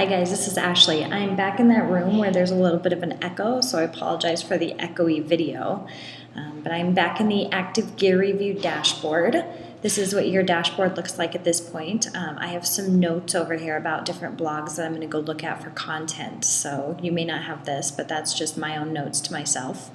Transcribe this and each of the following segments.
Hi guys, this is Ashley. I'm back in that room where there's a little bit of an echo, so I apologize for the echoey video. But I'm back in the Active Gear Review dashboard. This is what your dashboard looks like at this point. I have some notes over here about different blogs that I'm going to go look at for content. So you may not have this, but that's just my own notes to myself.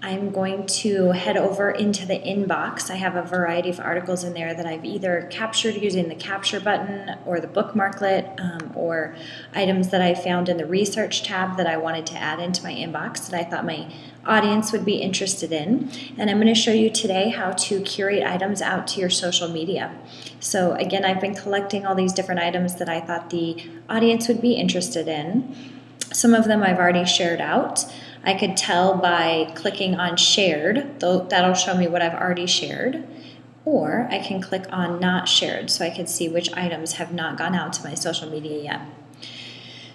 I'm going to head over into the inbox. I have a variety of articles in there that I've either captured using the capture button or the bookmarklet, or items that I found in the research tab that I wanted to add into my inbox that I thought my audience would be interested in. And I'm going to show you today how to curate items out to your social media. So again, I've been collecting all these different items that I thought the audience would be interested in. Some of them I've already shared out. I could tell by clicking on shared, that'll show me what I've already shared, or I can click on not shared so I can see which items have not gone out to my social media yet.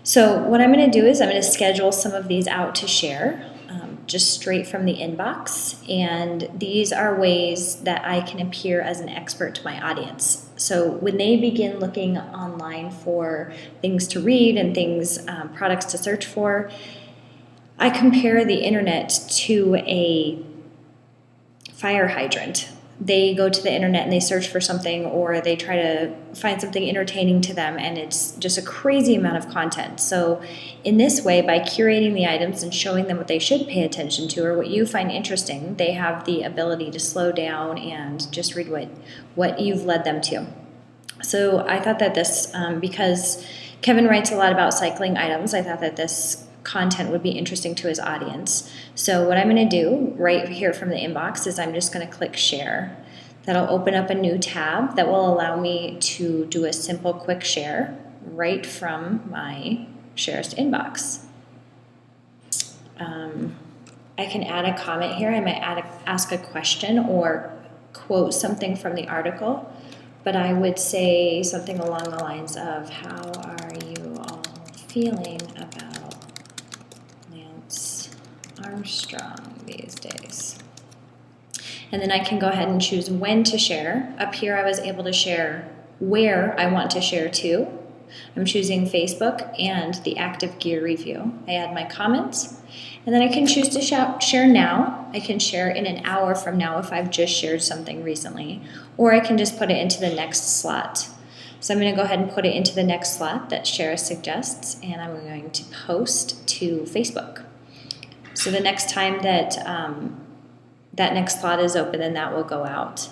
So what I'm going to do is I'm going to schedule some of these out to share, just straight from the inbox, and these are ways that I can appear as an expert to my audience. So when they begin looking online for things to read and things, products to search for, I compare the internet to a fire hydrant. They go to the internet and they search for something, or they try to find something entertaining to them, and it's just a crazy amount of content. So in this way, by curating the items and showing them what they should pay attention to or what you find interesting, they have the ability to slow down and just read what you've led them to. So I thought that this, because Kevin writes a lot about cycling items, I thought that this content would be interesting to his audience. So what I'm going to do right here from the inbox is I'm just going to click share. That'll open up a new tab that will allow me to do a simple quick share right from my Shareist inbox. I can add a comment here. I might ask a question or quote something from the article, but I would say something along the lines of, how are you all feeling about Armstrong these days? And then I can go ahead and choose when to share. Up here I was able to share where I want to share to. I'm choosing Facebook and the Active Gear Review. I add my comments, and then I can choose to share now. I can share in an hour from now if I've just shared something recently, or I can just put it into the next slot. So I'm going to go ahead and put it into the next slot that Shareist suggests, and I'm going to post to Facebook. So the next time that that next slot is open, then that will go out.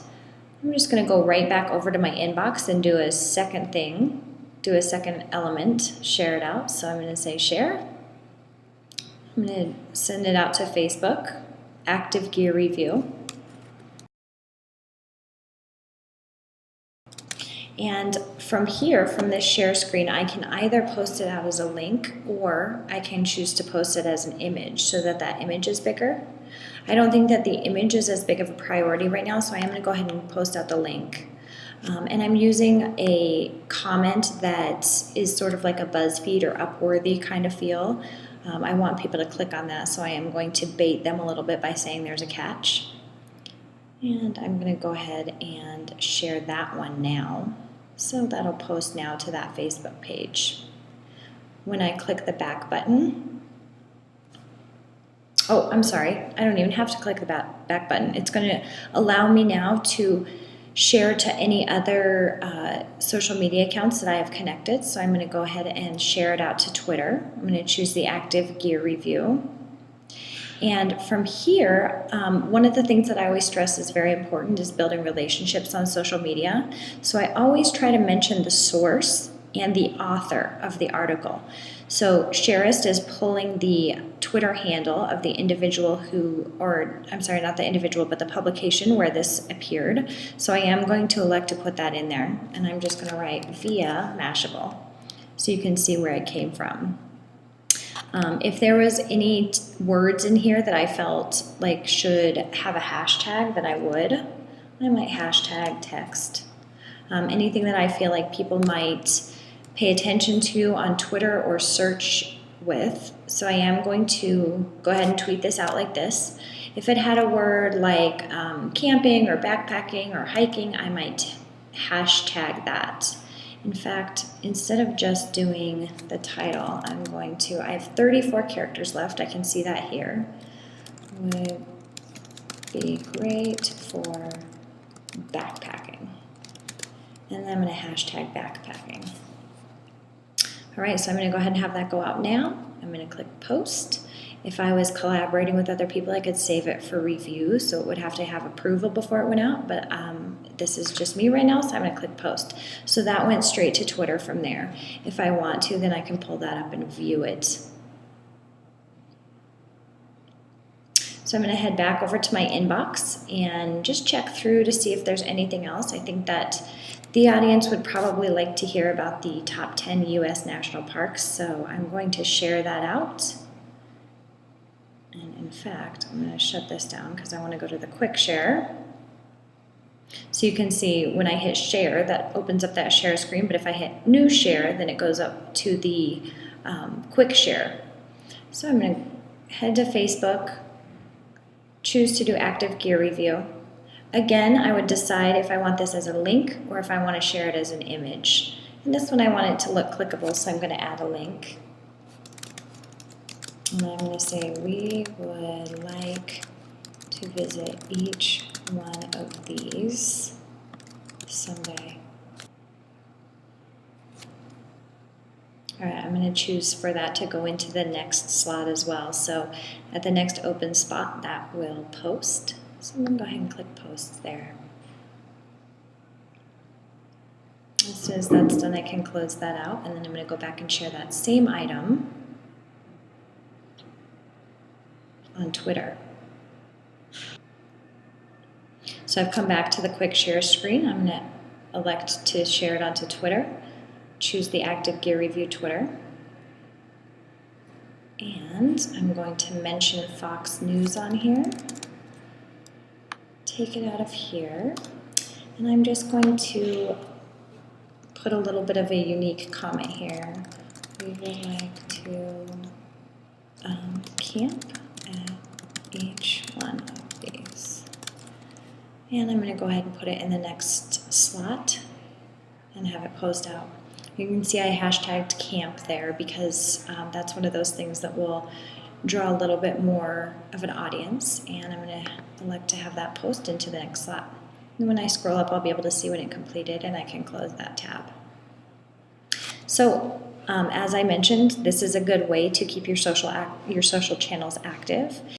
I'm just going to go right back over to my inbox and do a second thing, do a second element, share it out. So I'm going to say share. I'm going to send it out to Facebook, Active Gear Review. And from here, from this share screen, I can either post it out as a link, or I can choose to post it as an image so that that image is bigger. I don't think that the image is as big of a priority right now, so I am going to go ahead and post out the link. And I'm using a comment that is sort of like a BuzzFeed or Upworthy kind of feel. I want people to click on that, so I am going to bait them a little bit by saying there's a catch. And I'm going to go ahead and share that one now. So that'll post now to that Facebook page. When I click the back button, oh, I'm sorry, I don't even have to click the back button. It's going to allow me now to share to any other social media accounts that I have connected. So I'm going to go ahead and share it out to Twitter. I'm going to choose the Active Gear Review. And from here, one of the things that I always stress is very important is building relationships on social media. So I always try to mention the source and the author of the article. So Shareist is pulling the Twitter handle of the individual who, or I'm sorry, not the individual, but the publication where this appeared. So I am going to elect to put that in there. And I'm just going to write via Mashable so you can see where it came from. If there was any words in here that I felt like should have a hashtag, that I might hashtag text. Anything that I feel like people might pay attention to on Twitter or search with. So I am going to go ahead and tweet this out like this. If it had a word like camping or backpacking or hiking, I might hashtag that. In fact, instead of just doing the title, I have 34 characters left. I can see that here. Would be great for backpacking. And then I'm going to hashtag backpacking. All right, so I'm going to go ahead and have that go out now. I'm going to click post. If I was collaborating with other people, I could save it for review, so it would have to have approval before it went out, but this is just me right now, so I'm going to click post. So that went straight to Twitter from there. If I want to, then I can pull that up and view it. So I'm going to head back over to my inbox and just check through to see if there's anything else. I think that the audience would probably like to hear about the top 10 U.S. national parks, so I'm going to share that out. And in fact, I'm going to shut this down because I want to go to the quick share. So you can see when I hit share, that opens up that share screen, but if I hit new share, then it goes up to the quick share. So I'm going to head to Facebook, choose to do active gear review. Again, I would decide if I want this as a link or if I want to share it as an image. And this one I want it to look clickable, so I'm going to add a link. And I'm going to say we would like to visit each one of these someday. All right, I'm going to choose for that to go into the next slot as well. So at the next open spot, that will post. So I'm going to go ahead and click post there. As soon as that's done, I can close that out, and then I'm going to go back and share that same item on Twitter. So I've come back to the quick share screen. I'm going to elect to share it onto Twitter. Choose the active gear review Twitter. And I'm going to mention Fox News on here. Take it out of here. And I'm just going to put a little bit of a unique comment here. We would like to camp at each one of these. And I'm going to go ahead and put it in the next slot and have it closed out. You can see I hashtagged camp there because that's one of those things that will draw a little bit more of an audience, and I'm going to elect to have that post into the next slot. And when I scroll up, I'll be able to see when it completed, and I can close that tab. So as I mentioned, this is a good way to keep your social channels active.